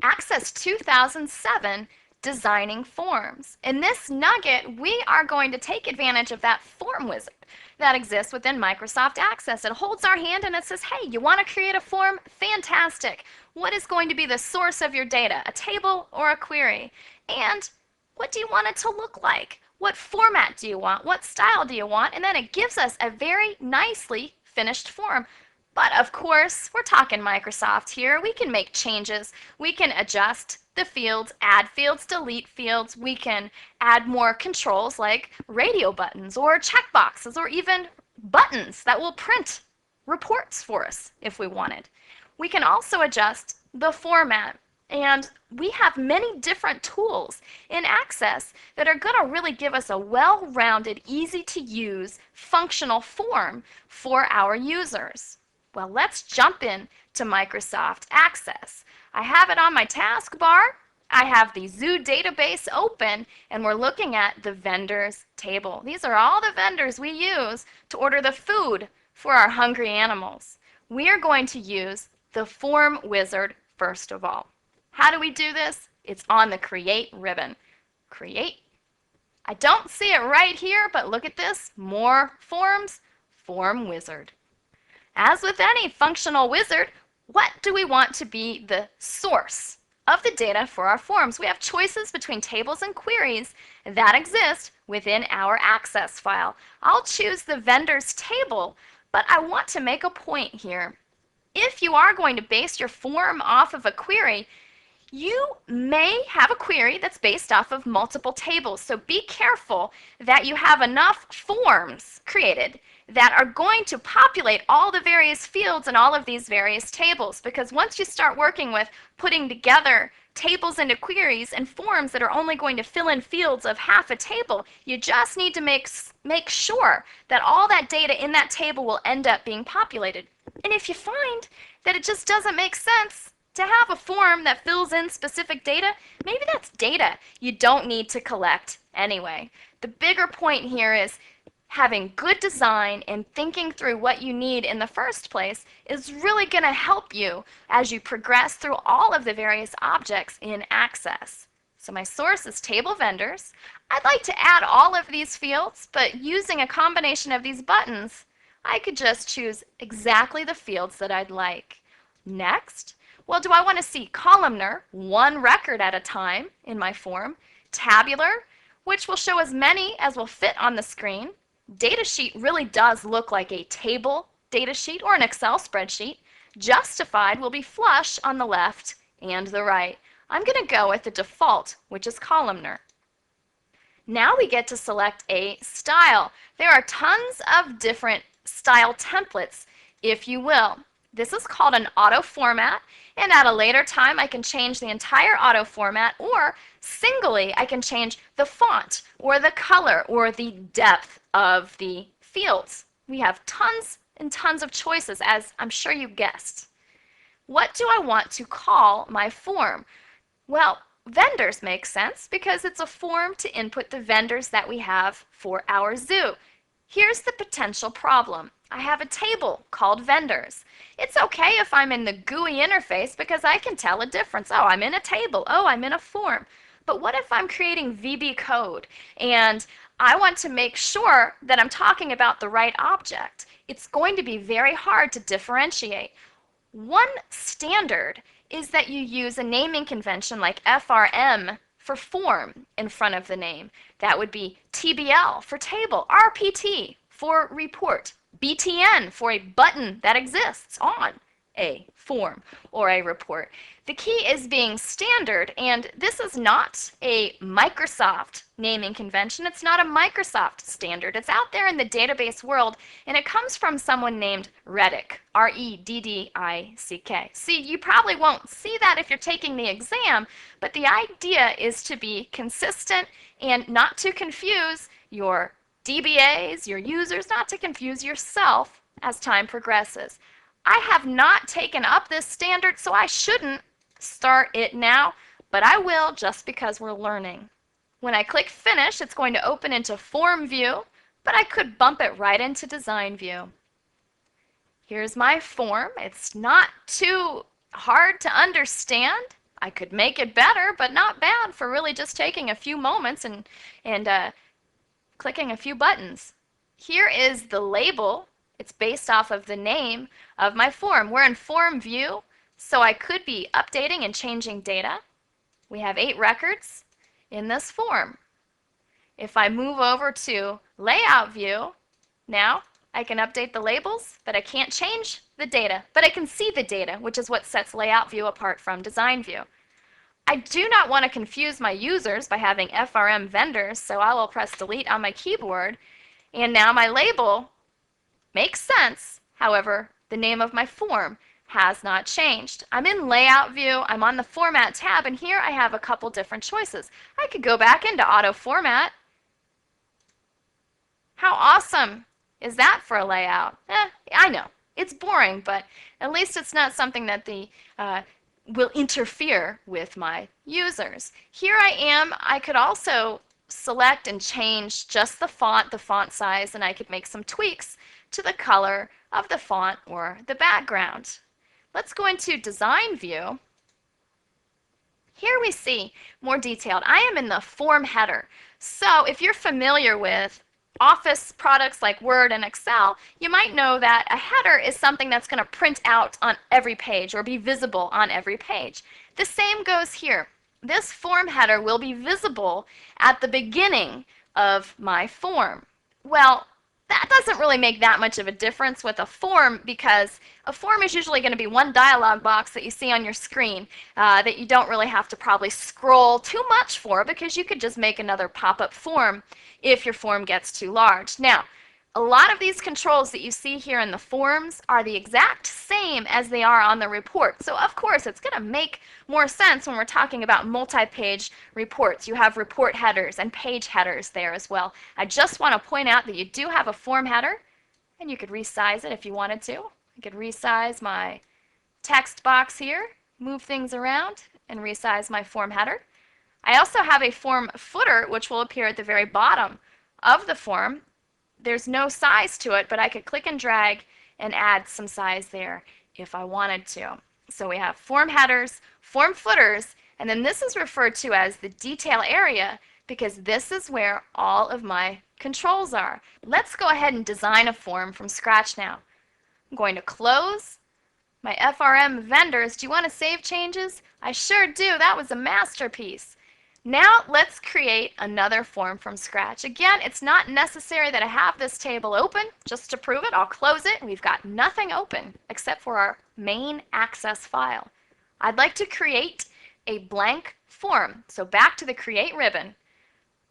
Access 2007, Designing Forms. In this nugget, we are going to take advantage of that form wizard that exists within Microsoft Access. It holds our hand and it says, hey, you want to create a form? Fantastic. What is going to be the source of your data, a table or a query? And what do you want it to look like? What format do you want? What style do you want? And then it gives us a very nicely finished form. But of course, we're talking Microsoft here. We can make changes. We can adjust the fields, add fields, delete fields. We can add more controls like radio buttons or checkboxes or even buttons that will print reports for us if we wanted. We can also adjust the format. And we have many different tools in Access that are going to really give us a well-rounded, easy-to-use, functional form for our users. Well, let's jump in to Microsoft Access. I have it on my taskbar. I have the zoo database open, and we're looking at the vendors table. These are all the vendors we use to order the food for our hungry animals. We are going to use the form wizard first of all. How do we do this? It's on the Create ribbon. Create. I don't see it right here, but look at this. More forms, form wizard. As with any functional wizard, what do we want to be the source of the data for our forms? We have choices between tables and queries that exist within our Access file. I'll choose the vendors table, but I want to make a point here. If you are going to base your form off of a query, you may have a query that's based off of multiple tables, so be careful that you have enough forms created that are going to populate all the various fields in all of these various tables, because once you start working with putting together tables into queries and forms that are only going to fill in fields of half a table, you just need to make sure that all that data in that table will end up being populated. And if you find that it just doesn't make sense to have a form that fills in specific data, maybe that's data you don't need to collect anyway. The bigger point here is having good design and thinking through what you need in the first place is really going to help you as you progress through all of the various objects in Access. So my source is table vendors. I'd like to add all of these fields, but using a combination of these buttons, I could just choose exactly the fields that I'd like. Next, well, do I want to see columnar, one record at a time in my form, tabular, which will show as many as will fit on the screen. Datasheet really does look like a table datasheet or an Excel spreadsheet. Justified will be flush on the left and the right. I'm going to go with the default, which is columnar. Now we get to select a style. There are tons of different style templates, if you will. This is called an auto format, and at a later time I can change the entire auto format, or singly I can change the font or the color or the depth of the fields. We have tons and tons of choices, as I'm sure you guessed. What do I want to call my form? Well, vendors make sense because it's a form to input the vendors that we have for our zoo. Here's the potential problem. I have a table called vendors. It's okay if I'm in the GUI interface because I can tell a difference. Oh, I'm in a table. Oh, I'm in a form. But what if I'm creating VB code and I want to make sure that I'm talking about the right object? It's going to be very hard to differentiate. One standard is that you use a naming convention like FRM for form in front of the name. That would be TBL for table, RPT for report, BTN for a button that exists on a form or a report. The key is being standard, and this is not a Microsoft naming convention. It's not a Microsoft standard. It's out there in the database world, and it comes from someone named Reddick, R-E-D-D-I-C-K. See, you probably won't see that if you're taking the exam, but the idea is to be consistent and not to confuse your DBAs, your users, not to confuse yourself as time progresses. I have not taken up this standard, so I shouldn't start it now, but I will just because we're learning. When I click Finish, it's going to open into Form View, but I could bump it right into Design View. Here's my form. It's not too hard to understand. I could make it better, but not bad for really just taking a few moments and clicking a few buttons. Here is the label. It's based off of the name of my form. We're in form view, so I could be updating and changing data. We have 8 records in this form. If I move over to layout view, now I can update the labels, but I can't change the data, but I can see the data, which is what sets layout view apart from design view. I do not want to confuse my users by having FRM vendors, so I will press delete on my keyboard, and now my label makes sense. However, the name of my form has not changed. I'm in layout view, I'm on the format tab, and here I have a couple different choices. I could go back into auto format. How awesome is that for a layout? I know, it's boring, but at least it's not something that will interfere with my users. Here I am. I could also select and change just the font size, and I could make some tweaks to the color of the font or the background. Let's go into design view. Here we see more detailed. I am in the form header. So if you're familiar with Office products like Word and Excel, you might know that a header is something that's going to print out on every page or be visible on every page. The same goes here. This form header will be visible at the beginning of my form. Well, that doesn't really make that much of a difference with a form, because a form is usually going to be one dialog box that you see on your screen that you don't really have to probably scroll too much for, because you could just make another pop-up form if your form gets too large. Now, a lot of these controls that you see here in the forms are the exact same as they are on the report. So of course it's going to make more sense when we're talking about multi-page reports. You have report headers and page headers there as well. I just want to point out that you do have a form header, and you could resize it if you wanted to. I could resize my text box here, move things around, and resize my form header. I also have a form footer, which will appear at the very bottom of the form. There's no size to it, but I could click and drag and add some size there if I wanted to. So we have form headers, form footers, and then this is referred to as the detail area, because this is where all of my controls are. Let's go ahead and design a form from scratch now. I'm going to close my FRM vendors. Do you want to save changes? I sure do. That was a masterpiece. Now let's create another form from scratch. Again, it's not necessary that I have this table open. Just to prove it, I'll close it. We've got nothing open except for our main access file. I'd like to create a blank form. So back to the Create ribbon.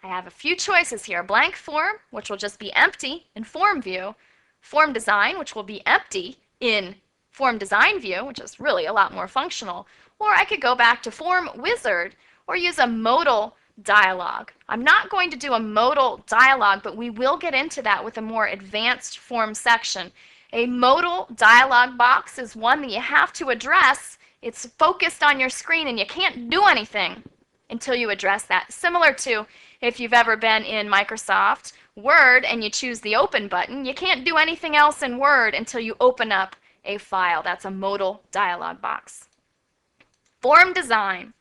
I have a few choices here. Blank form, which will just be empty in Form View. Form Design, which will be empty in Form Design View, which is really a lot more functional. Or I could go back to Form Wizard, or use a modal dialog. I'm not going to do a modal dialog, but we will get into that with a more advanced form section. A modal dialog box is one that you have to address. It's focused on your screen, and you can't do anything until you address that. Similar to if you've ever been in Microsoft Word and you choose the Open button, you can't do anything else in Word until you open up a file. That's a modal dialog box. Form Design.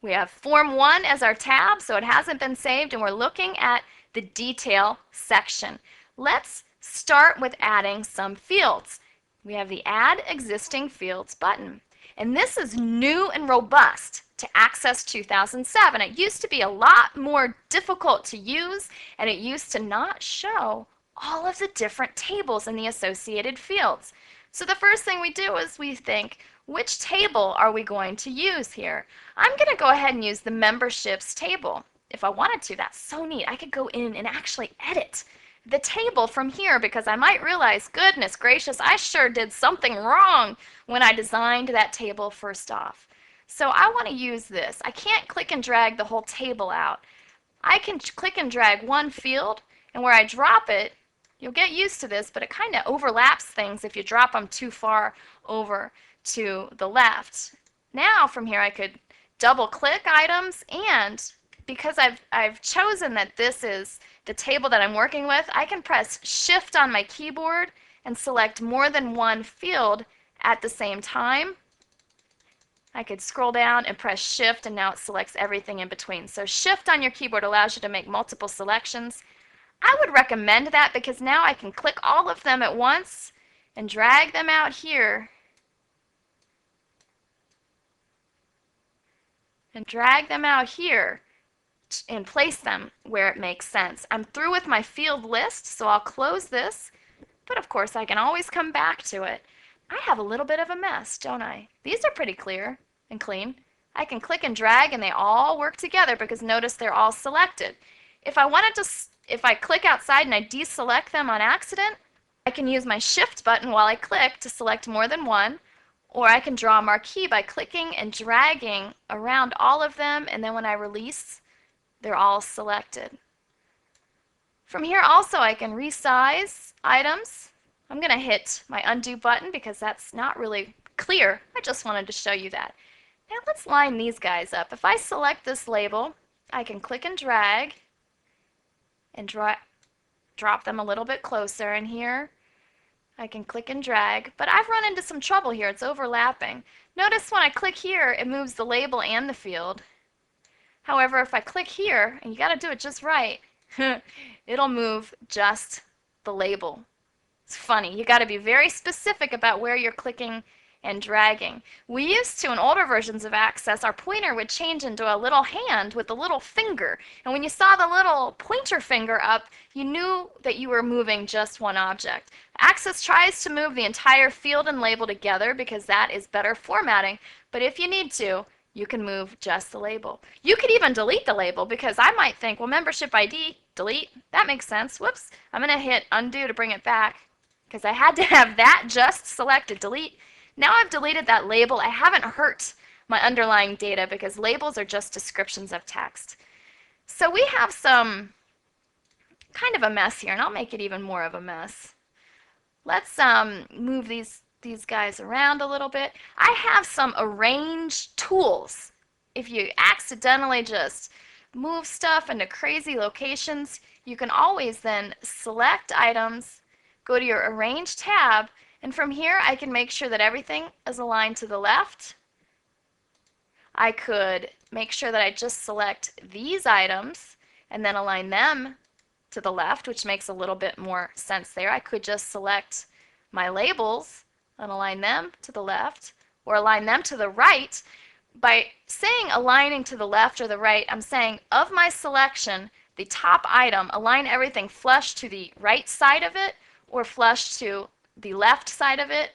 We have Form 1 as our tab, so it hasn't been saved, and we're looking at the detail section. Let's start with adding some fields. We have the Add Existing Fields button, and this is new and robust to Access 2007. It used to be a lot more difficult to use, and it used to not show all of the different tables and the associated fields. So the first thing we do is we think, which table are we going to use here? I'm going to go ahead and use the memberships table. If I wanted to, that's so neat. I could go in and actually edit the table from here, because I might realize, goodness gracious, I sure did something wrong when I designed that table first off. So I want to use this. I can't click and drag the whole table out. I can click and drag one field, and where I drop it, you'll get used to this, but it kind of overlaps things if you drop them too far over to the left. Now from here I could double click items, and because I've chosen that this is the table that I'm working with, I can press Shift on my keyboard and select more than one field at the same time. I could scroll down and press Shift, and now it selects everything in between. So Shift on your keyboard allows you to make multiple selections. I would recommend that because now I can click all of them at once and drag them out here and place them where it makes sense. I'm through with my field list, so I'll close this, but of course I can always come back to it. I have a little bit of a mess, don't I? These are pretty clear and clean. I can click and drag and they all work together because notice they're all selected. If I click outside and I deselect them on accident, I can use my Shift button while I click to select more than one, or I can draw a marquee by clicking and dragging around all of them, and then when I release, they're all selected. From here also I can resize items. I'm going to hit my undo button because that's not really clear. I just wanted to show you that. Now let's line these guys up. If I select this label, I can click and drag and drop them a little bit closer in here. I can click and drag, but I've run into some trouble here. It's overlapping. Notice when I click here, it moves the label and the field. However, if I click here, and you got to do it just right, it'll move just the label. It's funny. You got to be very specific about where you're clicking and dragging. We used to, in older versions of Access, our pointer would change into a little hand with a little finger. And when you saw the little pointer finger up, you knew that you were moving just one object. Access tries to move the entire field and label together because that is better formatting. But if you need to, you can move just the label. You could even delete the label because I might think, well, membership ID, delete, that makes sense. Whoops, I'm going to hit undo to bring it back because I had to have that just selected, delete. Now I've deleted that label. I haven't hurt my underlying data because labels are just descriptions of text. So we have some kind of a mess here, and I'll make it even more of a mess. Let's move these guys around a little bit. I have some arrange tools. If you accidentally just move stuff into crazy locations, you can always then select items, go to your Arrange tab, and from here I can make sure that everything is aligned to the left. I could make sure that I just select these items and then align them to the left, which makes a little bit more sense there. I could just select my labels and align them to the left or align them to the right. By saying aligning to the left or the right, I'm saying of my selection, the top item, align everything flush to the right side of it or flush to the left side of it.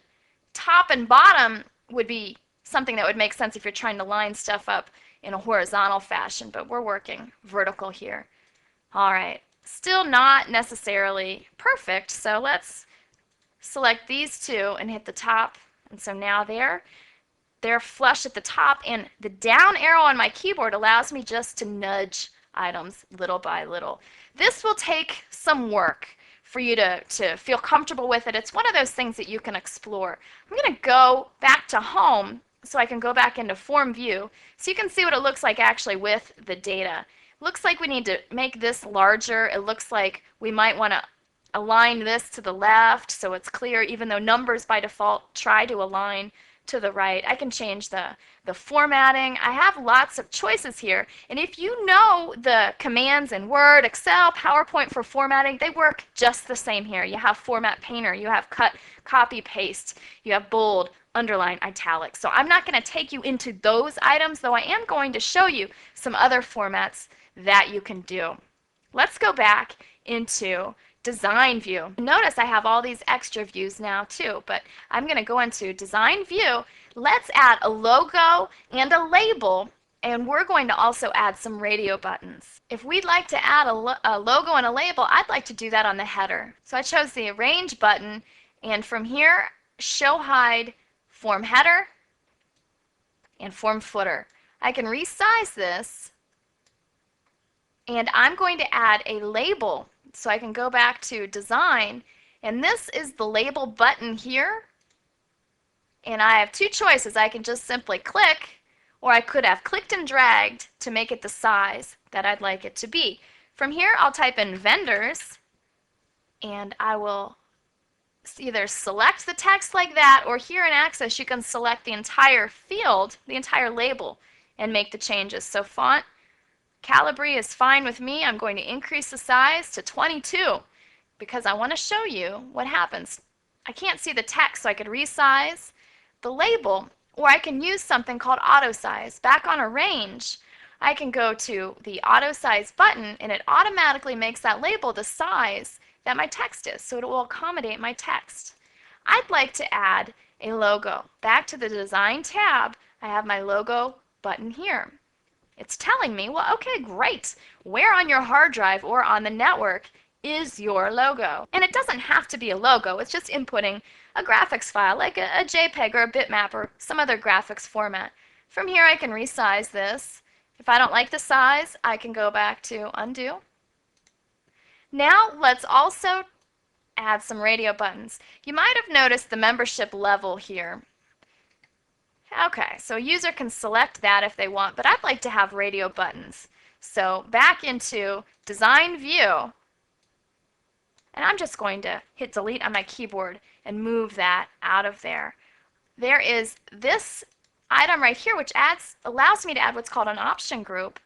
Top and bottom would be something that would make sense if you're trying to line stuff up in a horizontal fashion, but we're working vertical here. All right, still not necessarily perfect, so let's select these two and hit the top. And so now they're flush at the top, and the down arrow on my keyboard allows me just to nudge items little by little. This will take some work for you to feel comfortable with it. It's one of those things that you can explore. I'm going to go back to home so I can go back into form view so you can see what it looks like actually with the data. It looks like we need to make this larger. It looks like we might want to align this to the left so it's clear, even though numbers by default try to align to the right. I can change the formatting. I have lots of choices here, and if you know the commands in Word, Excel, PowerPoint for formatting, they work just the same here. You have Format Painter, you have cut, copy, paste, you have bold, underline, italic. So I'm not going to take you into those items, though I am going to show you some other formats that you can do. Let's go back into Design View. Notice I have all these extra views now too, but I'm going to go into Design View. Let's add a logo and a label, and we're going to also add some radio buttons. If we'd like to add a logo and a label, I'd like to do that on the header. So I chose the Arrange button, and from here, Show Hide Form Header and Form Footer. I can resize this, and I'm going to add a label. So I can go back to Design, and this is the label button here. And I have two choices. I can just simply click, or I could have clicked and dragged to make it the size that I'd like it to be. From here, I'll type in vendors, and I will either select the text like that, or here in Access you can select the entire field, the entire label, and make the changes. So font Calibri is fine with me. I'm going to increase the size to 22 because I want to show you what happens. I can't see the text, so I could resize the label, or I can use something called auto size. Back on Arrange, I can go to the auto size button, and it automatically makes that label the size that my text is, so it will accommodate my text. I'd like to add a logo. Back to the Design tab, I have my logo button here. It's telling me, well, okay, great. Where on your hard drive or on the network is your logo? And it doesn't have to be a logo. It's just inputting a graphics file, like a JPEG or a bitmap or some other graphics format. From here, I can resize this. If I don't like the size, I can go back to Undo. Now, let's also add some radio buttons. You might have noticed the membership level here. Okay, so a user can select that if they want, but I'd like to have radio buttons. So back into Design View, and I'm just going to hit delete on my keyboard and move that out of there. There is this item right here which allows me to add what's called an option group.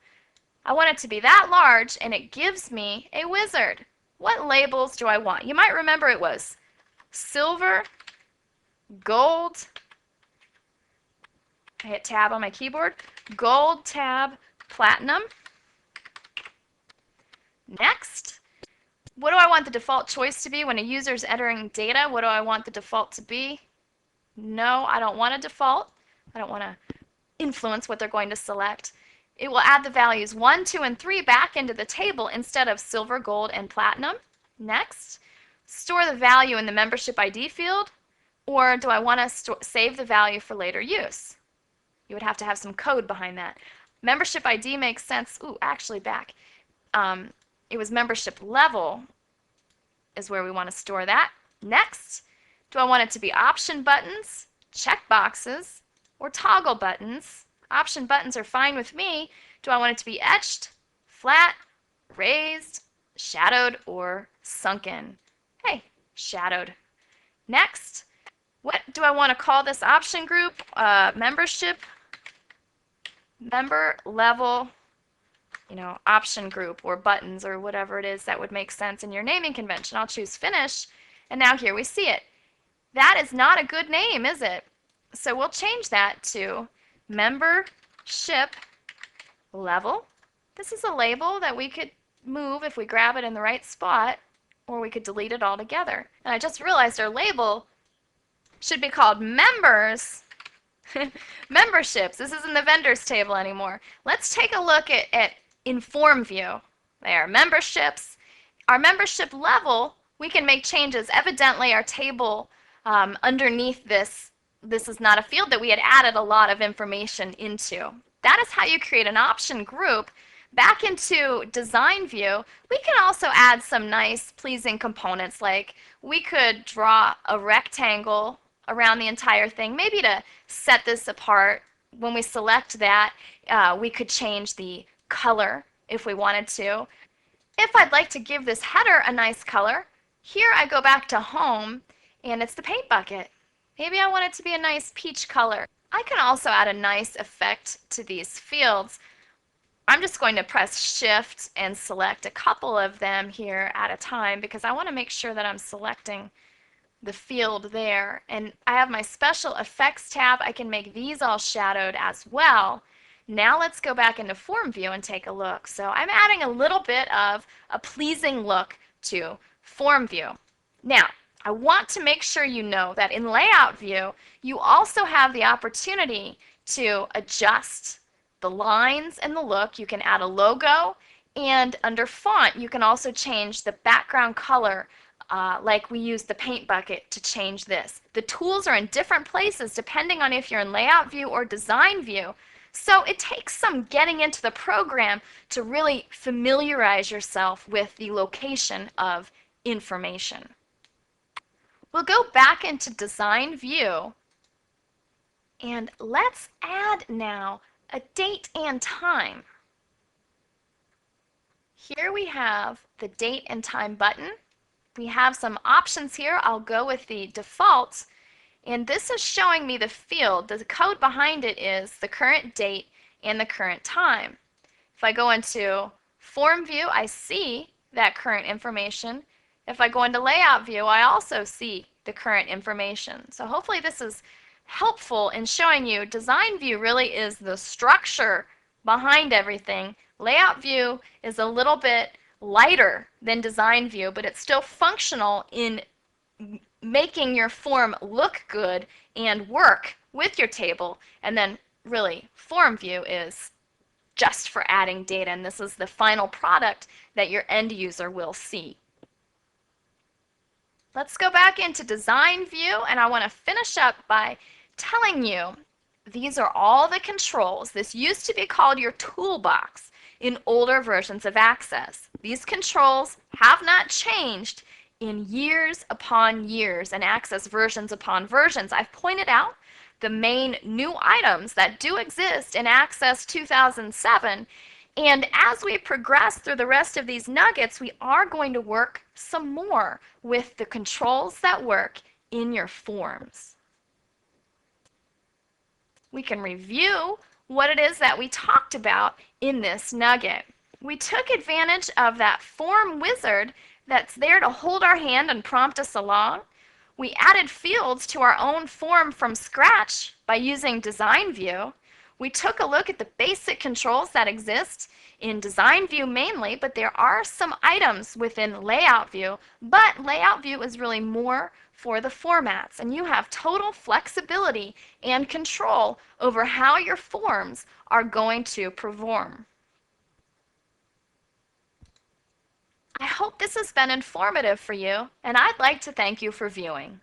I want it to be that large, and it gives me a wizard. What labels do I want? You might remember it was silver, gold, I hit tab on my keyboard, gold, tab, platinum. Next, what do I want the default choice to be when a user is entering data? What do I want the default to be? No, I don't want a default. I don't want to influence what they're going to select. It will add the values 1, 2, and 3 back into the table instead of silver, gold, and platinum. Next, store the value in the membership ID field, or do I want to save the value for later use? You would have to have some code behind that. Membership ID makes sense. Ooh, actually back. It was membership level is where we want to store that. Next, do I want it to be option buttons, check boxes, or toggle buttons? Option buttons are fine with me. Do I want it to be etched, flat, raised, shadowed, or sunken? Hey, shadowed. Next, what do I want to call this option group? Membership, member level, option group, or buttons, or whatever it is that would make sense in your naming convention. I'll choose finish, and now here we see it. That is not a good name, is it? So we'll change that to membership level. This is a label that we could move if we grab it in the right spot, or we could delete it altogether. And I just realized our label should be called members. Memberships. This isn't the vendors table anymore. Let's take a look at Inform View. There, memberships. Our membership level, we can make changes. Evidently, our table underneath this is not a field that we had added a lot of information into. That is how you create an option group. Back into Design View, we can also add some nice, pleasing components, like we could draw a rectangle around the entire thing, maybe to set this apart. When we select that, we could change the color if we wanted to. If I'd like to give this header a nice color, here I go back to Home, and it's the paint bucket. Maybe I want it to be a nice peach color. I can also add a nice effect to these fields. I'm just going to press Shift and select a couple of them here at a time because I want to make sure that I'm selecting the field there. And I have my Special Effects tab. I can make these all shadowed as well. Now let's go back into Form View and take a look. So I'm adding a little bit of a pleasing look to Form View. Now, I want to make sure you know that in Layout View, you also have the opportunity to adjust the lines and the look. You can add a logo, and under Font, you can also change the background color, like we used the paint bucket to change this. The tools are in different places depending on if you're in Layout View or Design View. So it takes some getting into the program to really familiarize yourself with the location of information. We'll go back into Design View, and let's add now a date and time. Here we have the date and time button. We have some options here. I'll go with the default, and this is showing me the field. The code behind it is the current date and the current time. If I go into form view, I see that current information. If I go into layout view, I also see the current information. So hopefully this is helpful in showing you design view really is the structure behind everything. Layout view is a little bit lighter than design view, but it's still functional in making your form look good and work with your table. And then really form view is just for adding data, and this is the final product that your end user will see. Let's go back into design view, and I want to finish up by telling you these are all the controls. This used to be called your toolbox in older versions of Access. These controls have not changed in years upon years and Access versions upon versions. I've pointed out the main new items that do exist in Access 2007. And as we progress through the rest of these nuggets, we are going to work some more with the controls that work in your forms. We can review what it is that we talked about in this nugget. We took advantage of that form wizard that's there to hold our hand and prompt us along. We added fields to our own form from scratch by using design view. We took a look at the basic controls that exist in design view mainly, but there are some items within layout view, but layout view is really more for the formats, and you have total flexibility and control over how your forms are going to perform. I hope this has been informative for you, and I'd like to thank you for viewing.